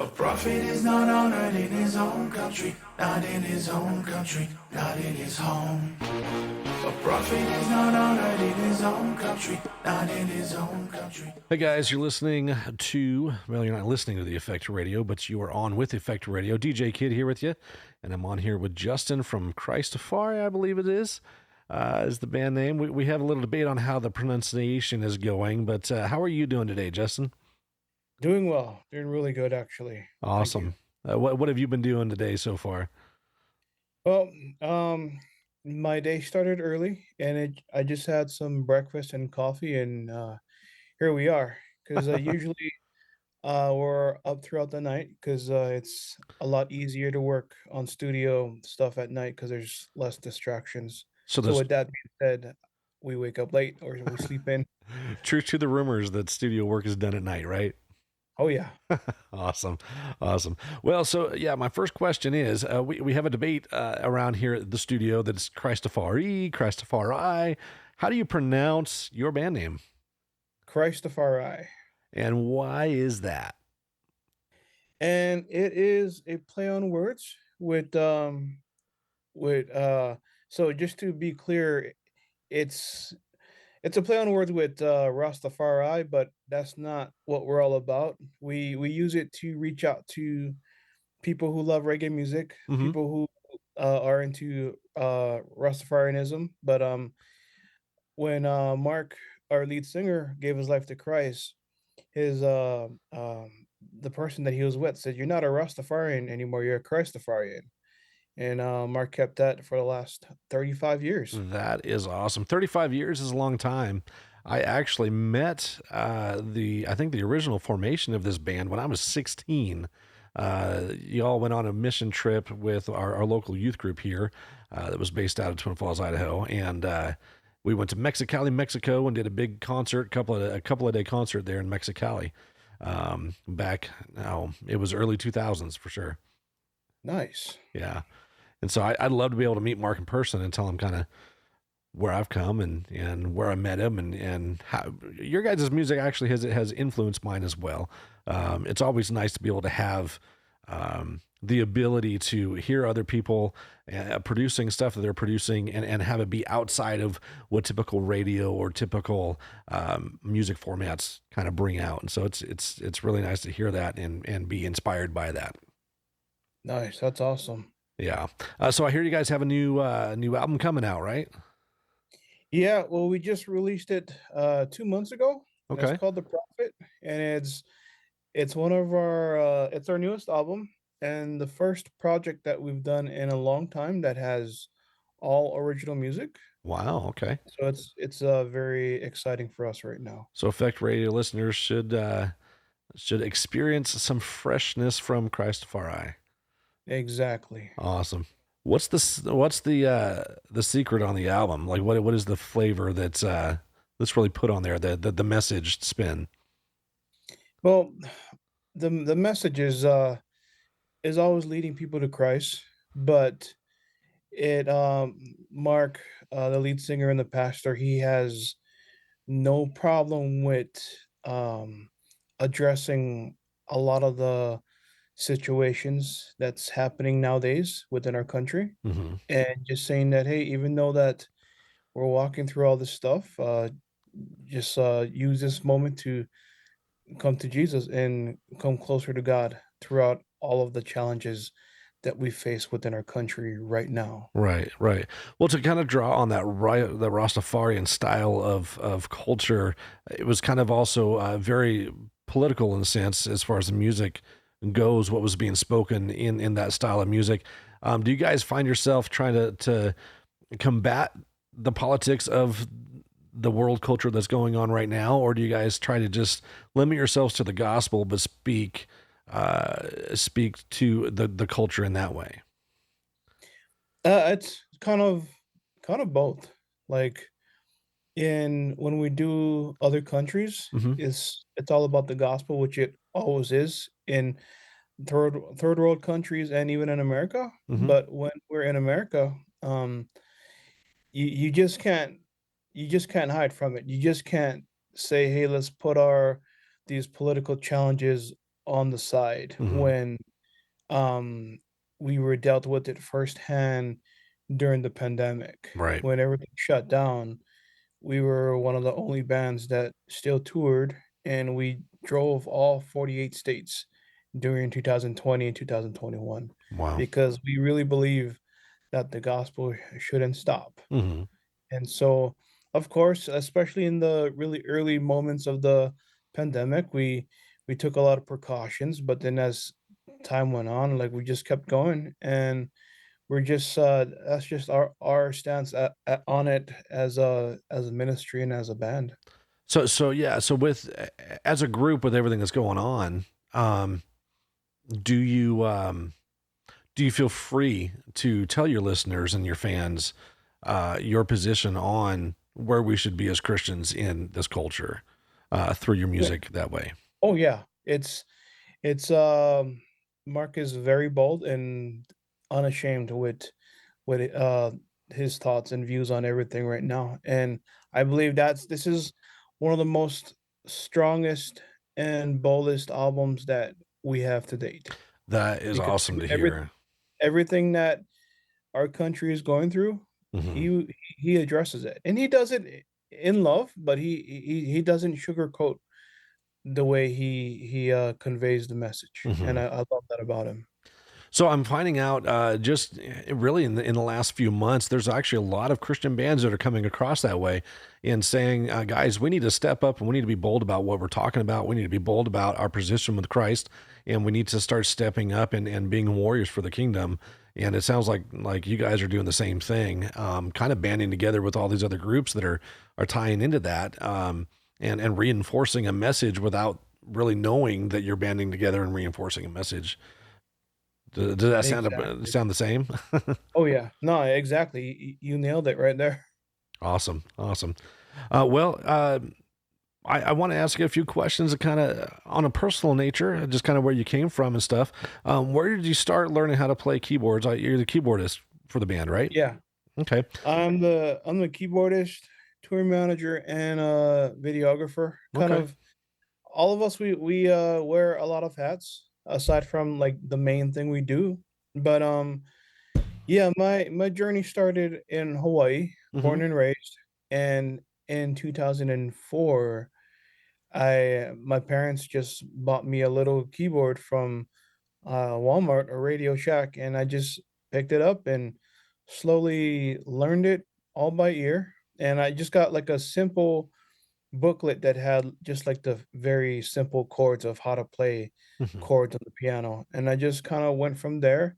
A prophet is not honored in his own country, not in his own country, not in his home. A prophet is not honored in his own country, not in his own country. Hey guys, you're listening to, well, you're not listening to the Effect Radio, but you are on with Effect Radio. DJ Kid here with you, and I'm on here with Justin from Christafari, I believe it is the band name. We have a little debate on how the pronunciation is going, but how are you doing today, Justin? Doing well. Doing really good, actually. Thank you. Awesome. What have you been doing today so far? Well, my day started early, and I just had some breakfast and coffee, and here we are. Because usually we're up throughout the night, because it's a lot easier to work on studio stuff at night because there's less distractions. So So there's with that being said, we wake up late or we sleep in. truth to the rumors that studio work is done at night, right? Oh yeah. Awesome. Awesome. Well, so yeah, my first question is we have a debate around here at the studio that's Christafari. How do you pronounce your band name? Christafari. And why is that? And it is a play on words with so just to be clear, it's it's a play on words with Rastafari, but that's not what we're all about. We use it to reach out to people who love reggae music, Hmm. people who are into Rastafarianism. But when Mark, our lead singer, gave his life to Christ, his the person that he was with said, "You're not a Rastafarian anymore. You're a Christafarian." And Mark kept that for the last 35 years. That is awesome. 35 years is a long time. I actually met I think the original formation of this band when I was 16. Y'all went on a mission trip with our local youth group here that was based out of Twin Falls, Idaho, and we went to Mexicali, Mexico, and did a big concert, a couple of day concert there in Mexicali. Back now, it was early 2000s for sure. Nice. Yeah, and so I'd love to be able to meet Mark in person and tell him kind of where I've come and where I met him and how your guys' music actually has influenced mine as well. It's always nice to be able to have the ability to hear other people producing stuff that they're producing and have it be outside of what typical radio or typical music formats kind of bring out. And so it's really nice to hear that and be inspired by that. Nice. That's awesome. Yeah. So I hear you guys have a new album coming out, right? Yeah, well, we just released it 2 months ago, and it's Okay. called The Prophet, and it's one of our it's our newest album and the first project that we've done in a long time that has all original music. Wow. Okay. So it's very exciting for us right now. So Effect Radio listeners should experience some freshness from Christafari. Exactly. Awesome. What's the secret on the album? Like what is the flavor that's really put on there, the message spin? Well, the message is always leading people to Christ, but it Mark, the lead singer and the pastor, he has no problem with um addressing a lot of the situations that's happening nowadays within our country, Hmm. and just saying that, hey, even though that we're walking through all this stuff, just use this moment to come to Jesus and come closer to God throughout all of the challenges that we face within our country right now. Right, right. Well, to kind of draw on the Rastafarian style of culture, it was kind of also very political in a sense as far as the music goes. What was being spoken in that style of music? Do you guys find yourself trying to combat the politics of the world culture that's going on right now, or do you guys try to just limit yourselves to the gospel but speak to the culture in that way? It's kind of both. Like in when we do other countries, Hmm. it's all about the gospel, which it always is in third world countries and even in America. Hmm. But when we're in America, um, you just can't hide from it. You just can't say, "Hey, let's put our these political challenges on the side Hmm. when um we were dealt with it firsthand during the pandemic. Right. When everything shut down, we were one of the only bands that still toured, and we drove all 48 states during 2020 and 2021 Wow. because we really believe that the gospel shouldn't stop. Hmm. And so, of course, especially in the really early moments of the pandemic, we took a lot of precautions, but then as time went on, like we just kept going, and we're just that's just our stance on it as a ministry and as a band. So yeah. So with as a group with everything that's going on, um, do you do you feel free to tell your listeners and your fans your position on where we should be as Christians in this culture through your Yeah. music that way? Oh yeah, it's Mark is very bold and unashamed with his thoughts and views on everything right now, and I believe this is one of the most strongest and boldest albums that we have to date That is because awesome to every hear. everything that our country is going through, Hmm. he addresses it, and he does it in love, but he doesn't sugarcoat the way he conveys the message, and Hmm. I love that about him. So I'm finding out just really in the last few months, there's actually a lot of Christian bands that are coming across that way and saying, guys, we need to step up and we need to be bold about what we're talking about. We need to be bold about our position with Christ, and we need to start stepping up and being warriors for the kingdom. And it sounds like you guys are doing the same thing, kind of banding together with all these other groups that are tying into that, and reinforcing a message without really knowing that you're banding together and reinforcing a message. Does that Exactly. sound the same? Oh yeah, no, exactly. You nailed it right there. Awesome, awesome. Well, I want to ask you a few questions, kind of on a personal nature, just kind of where you came from and stuff. Where did you start learning how to play keyboards? You're the keyboardist for the band, right? Yeah, Okay, I'm the keyboardist, tour manager, and videographer. Kind okay. of all of us we wear a lot of hats aside from like the main thing we do. But yeah, my journey started in Hawaii, Hmm. born and raised, and in 2004, I my parents just bought me a little keyboard from Walmart or Radio Shack, and I just picked it up and slowly learned it all by ear. And I just got like a simple booklet that had just like the very simple chords of how to play Hmm. chords on the piano, and I just kind of went from there.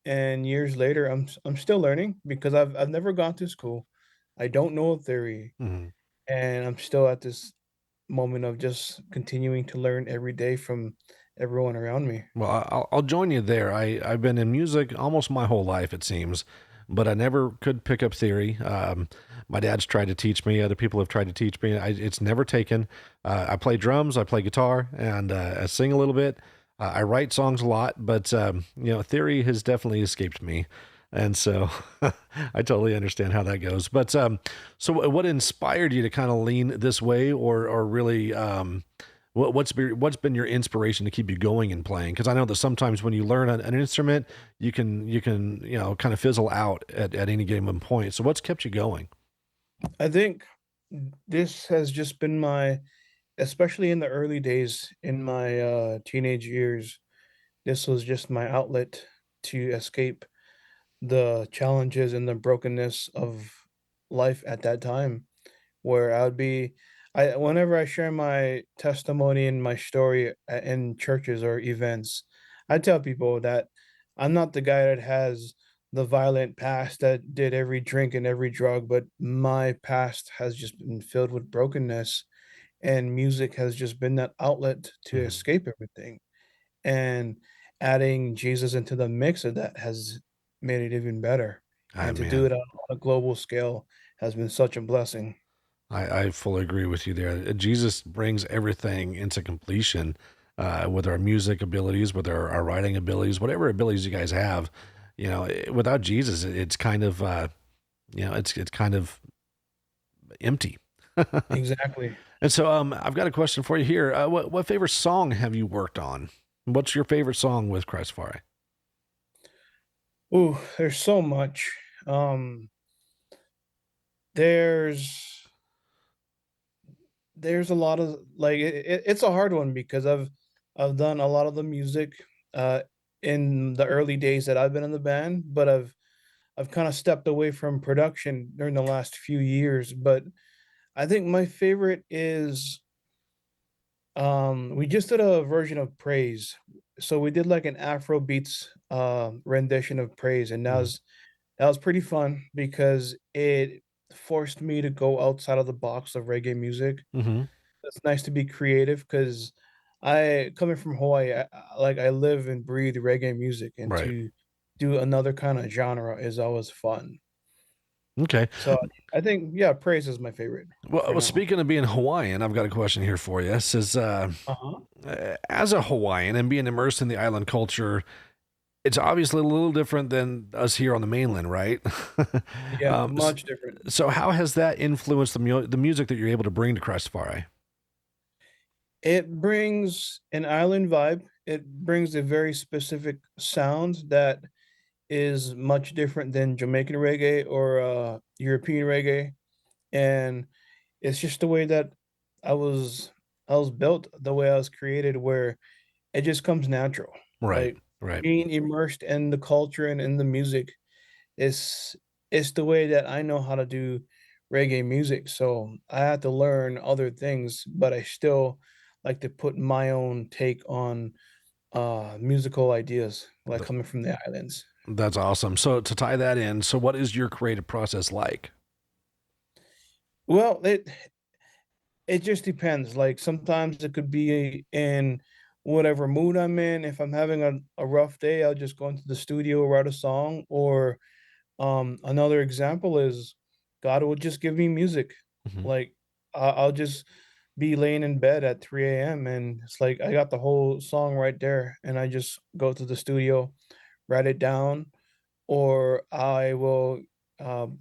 And years later, I'm still learning because I've never gone to school. I don't know a theory, Hmm. and I'm still at this moment of just continuing to learn every day from everyone around me. Well, I'll join you there. I've been in music almost my whole life, it seems, but I never could pick up theory. My dad's tried to teach me. Other people have tried to teach me. It's never taken. I play drums, I play guitar, and I sing a little bit. I write songs a lot, but theory has definitely escaped me. And so I totally understand how that goes. But so what inspired you to kind of lean this way, or really? What's been your inspiration to keep you going and playing? Because I know that sometimes when you learn an instrument, you can kind of fizzle out at any given point. So what's kept you going? I think this has just been my, especially in the early days in my teenage years, this was just my outlet to escape the challenges and the brokenness of life at that time, where I would be I whenever I share my testimony and my story in churches or events, I tell people that I'm not the guy that has the violent past that did every drink and every drug, but my past has just been filled with brokenness, and music has just been that outlet to Mhm. escape everything. And adding Jesus into the mix of that has made it even better. Ah, And to do man, it on a global scale has been such a blessing. I fully agree with you there. Jesus brings everything into completion with our music abilities, with our writing abilities, whatever abilities you guys have. Without Jesus, it's kind of it's kind of empty. Exactly. And so, I've got a question for you here. What favorite song have you worked on? What's your favorite song with Christafari? Ooh, there's so much. Um, there's there's a lot of like it's a hard one because I've done a lot of the music uh in the early days that I've been in the band, but I've kind of stepped away from production during the last few years. But I think my favorite is we just did a version of Praise. So we did like an Afro beats rendition of Praise, and Mm-hmm. that was pretty fun because it forced me to go outside of the box of reggae music. Mm-hmm. It's nice to be creative because I coming from Hawaii, like I live and breathe reggae music, and Right. to do another kind of genre is always fun. Okay. So I think yeah, Praise is my favorite for Well, now. speaking of being Hawaiian, I've got a question here for you. It says, Uh-huh. as a Hawaiian and being immersed in the island culture, it's obviously a little different than us here on the mainland, right? Yeah, um, s- much different. so, how has that influenced the music that you're able to bring to Christafari? It brings an island vibe. It brings a very specific sound that is much different than Jamaican reggae or European reggae, and it's just the way that I was I was built, the way I was created, where it just comes natural. Right. Like Right. being immersed in the culture and in the music is it's the way that I know how to do reggae music. So I had to learn other things, but I still like to put my own take on musical ideas, like Th- coming from the islands. That's awesome. So, to tie that in, so what is your creative process like? Well, it just depends. Like sometimes it could be in whatever mood I'm in. If I'm having a rough day, I'll just go into the studio, write a song. Or another example is God will just give me music. Hmm. Like I'll just be laying in bed at 3 a.m. and it's like I got the whole song right there, and I just go to the studio, write it down, or I will um,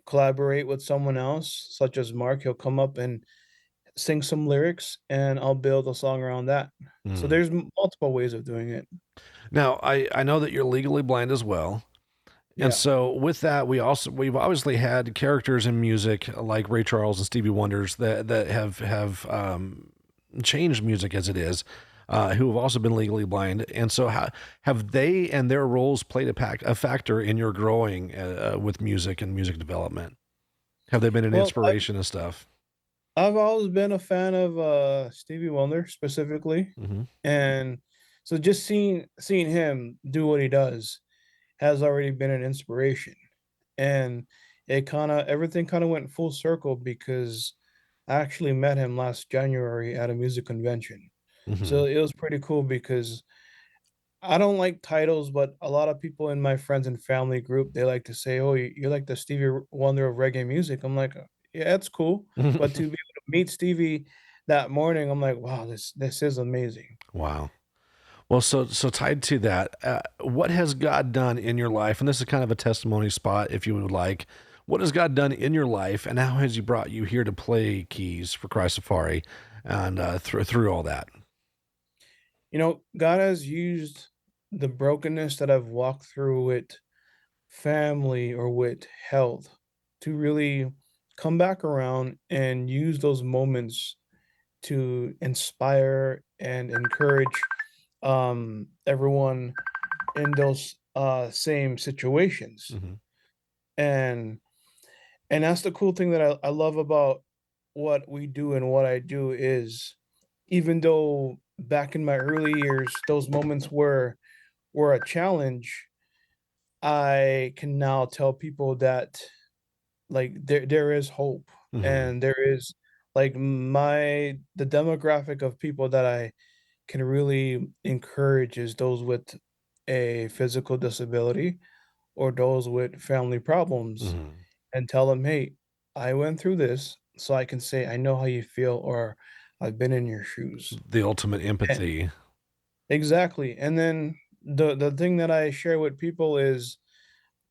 collaborate with someone else, such as Mark. He'll come up and sing some lyrics, and I'll build a song around that. So Mm. there's multiple ways of doing it. Now, I know that you're legally blind as well. And Yeah. so with that, we've obviously had characters in music like Ray Charles and Stevie Wonders that have changed music as it is, who have also been legally blind. And so how have they and their roles played a factor in your growing with music and music development? Have they been an Well, inspiration and stuff? I've always been a fan of Stevie Wonder specifically, Hmm. and so just seeing him do what he does has already been an inspiration. And it kind of everything kind of went full circle because I actually met him last January at a music convention. Hmm. So it was pretty cool because I don't like titles, but a lot of people in my friends and family group, they like to say, "Oh, you're like the Stevie Wonder of reggae music." I'm like, "Yeah, that's cool." But to be able to meet Stevie that morning, I'm like, "Wow, this is amazing." Wow. Well, so tied to that, what has God done in your life? And this is kind of a testimony spot, if you would like. What has God done in your life, and how has He brought you here to play keys for Christafari, and through all that? You know, God has used the brokenness that I've walked through with family or with health to really come back around and use those moments to inspire and encourage everyone in those same situations. Hmm. And that's the cool thing that I love about what we do and what I do is even though back in my early years those moments were a challenge, I can now tell people that like there is hope, Hmm. and there is like the demographic of people that I can really encourage is those with a physical disability or those with family problems, Hmm. and tell them, "Hey, I went through this, so I can say I know how you feel, or I've been in your shoes." The ultimate And empathy. exactly. And then the thing that I share with people is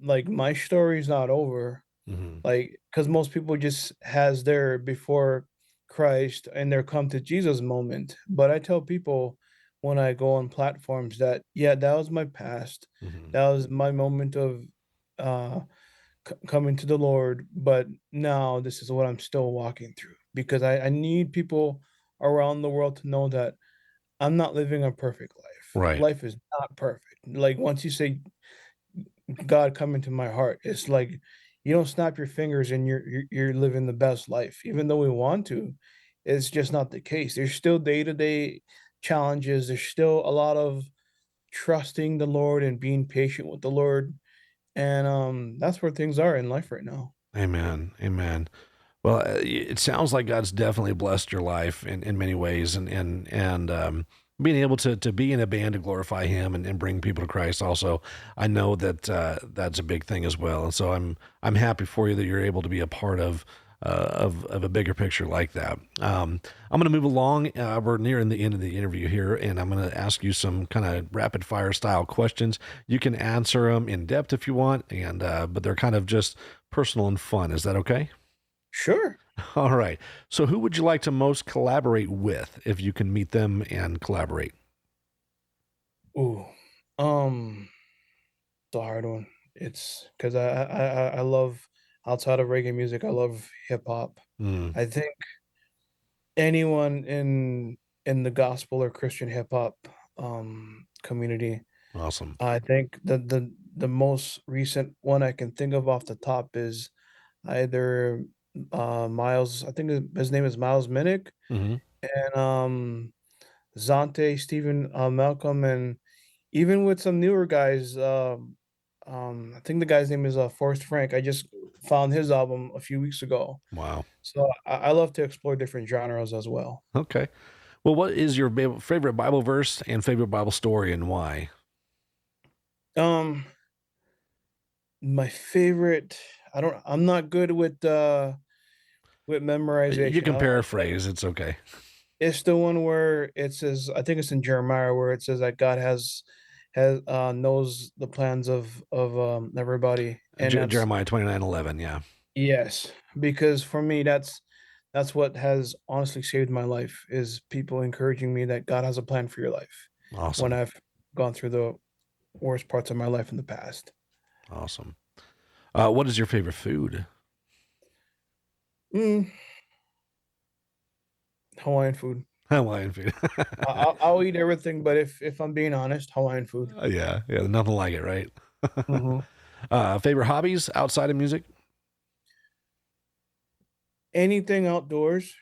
like my story's not over. Hmm. Like because most people just has their before Christ and their come to Jesus moment. But I tell people when I go on platforms that yeah, that was my past. Hmm. That was my moment of uh coming to the Lord, but now this is what I'm still walking through because I need people around the world to know that I'm not living a perfect life. Right. Life is not perfect. Like once you say God come into my heart, it's like you don't snap your fingers and you're living the best life, even though we want to. It's just not the case. There's still day-to-day challenges. There's still a lot of trusting the Lord and being patient with the Lord. And that's where things are in life right now. Amen. Amen. Well, it sounds like God's definitely blessed your life in many ways, and being able to be in a band to glorify Him and bring people to Christ. Also, I know that that's a big thing as well. And so I'm happy for you that you're able to be a part of a bigger picture like that. I'm going to move along. We're nearing the end of the interview here, and I'm going to ask you some kind of rapid fire style questions. You can answer them in depth if you want, and but they're kind of just personal and fun. Is that okay? Sure. All right. So, who would you like to most collaborate with if you can meet them and collaborate? Ooh, um, the hard one. It's because I love outside of reggae music, I love hip hop. Mm, I think anyone in the gospel or Christian hip hop community. awesome. I think the most recent one I can think of off the top is either Miles. I think his name is Miles Minnick Hmm. and Zante, Stephen Malcolm, and even with some newer guys. I think the guy's name is Forrest Frank. I just found his album a few weeks ago, Wow. so I love to explore different genres as well. Okay. Well, what is your favorite Bible verse and favorite Bible story, and why? Um, my favorite. I'm not good with You memorization. can paraphrase. It's okay. It's the one where it says, I think it's in Jeremiah where it says that God has knows the plans of everybody, and that's Jeremiah 29:11. Yeah. yes, because for me that's what has honestly saved my life is people encouraging me that God has a plan for your life when Awesome. I've gone through the worst parts of my life in the past. Awesome. What is your favorite food? Mm, Hawaiian food. Hawaiian food. I'll eat everything, but if I'm being honest, Hawaiian food. Yeah. Yeah. Nothing like it, right? Mhm. Favorite hobbies outside of music? Anything outdoors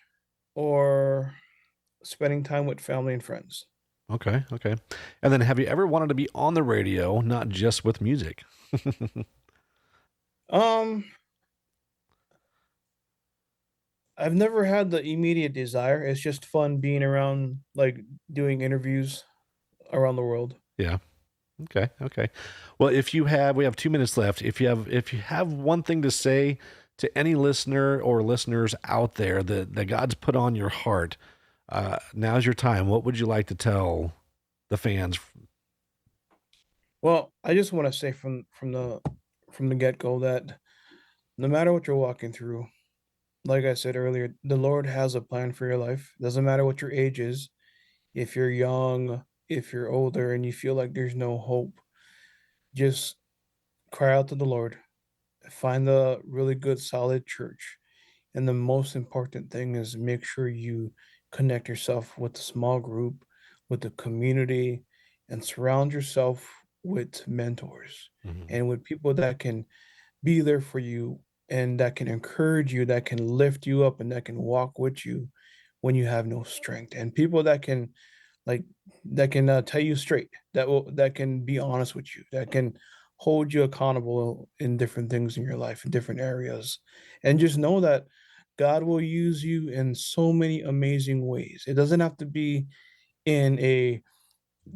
or spending time with family and friends. Okay. Okay. And then have you ever wanted to be on the radio, not just with music? Um, I've never had the immediate desire. It's just fun being around, like doing interviews around the world. Yeah. Okay. Okay. Well, we have 2 minutes left. If you have one thing to say to any listener or listeners out there that God's put on your heart, now's your time. What would you like to tell the fans? Well, I just want to say from the get-go that no matter what you're walking through, like I said earlier, the Lord has a plan for your life. Doesn't matter what your age is, if you're young, if you're older and you feel like there's no hope, just cry out to the Lord. Find a really good solid church. And the most important thing is make sure you connect yourself with a small group, with the community, and surround yourself with mentors Mhm. and with people that can be there for you and that can encourage you, that can lift you up, and that can walk with you when you have no strength. And people that can like tell you straight, that can be honest with you, that can hold you accountable in different things in your life in different areas, and just know that God will use you in so many amazing ways. It doesn't have to be in a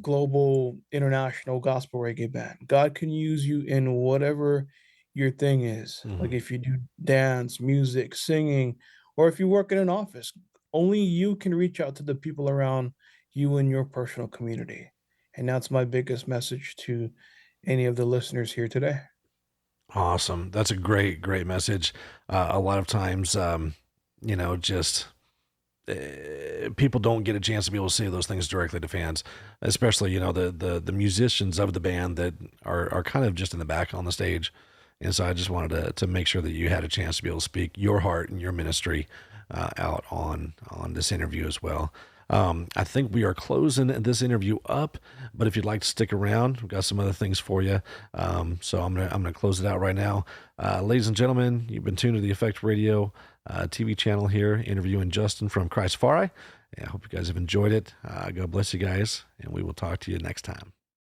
global international gospel reggae band. God can use you in whatever your thing is. Like Mhm. if you do dance, music, singing, or if you work in an office, only you can reach out to the people around you in your personal community. And that's my biggest message to any of the listeners here today. Awesome. That's a great message. A lot of times, just people don't get a chance to be able to say those things directly to fans, especially the musicians of the band that are kind of just in the back on the stage. And so I just wanted to make sure that you had a chance to be able to speak your heart and your ministry out on this interview as well. I think we are closing this interview up, but if you'd like to stick around, we've got some other things for you. So I'm gonna close it out right now. Ladies and gentlemen, you've been tuned to the Effect Radio TV channel here, interviewing Justin from Christafari. I hope you guys have enjoyed it. God bless you guys, and we will talk to you next time.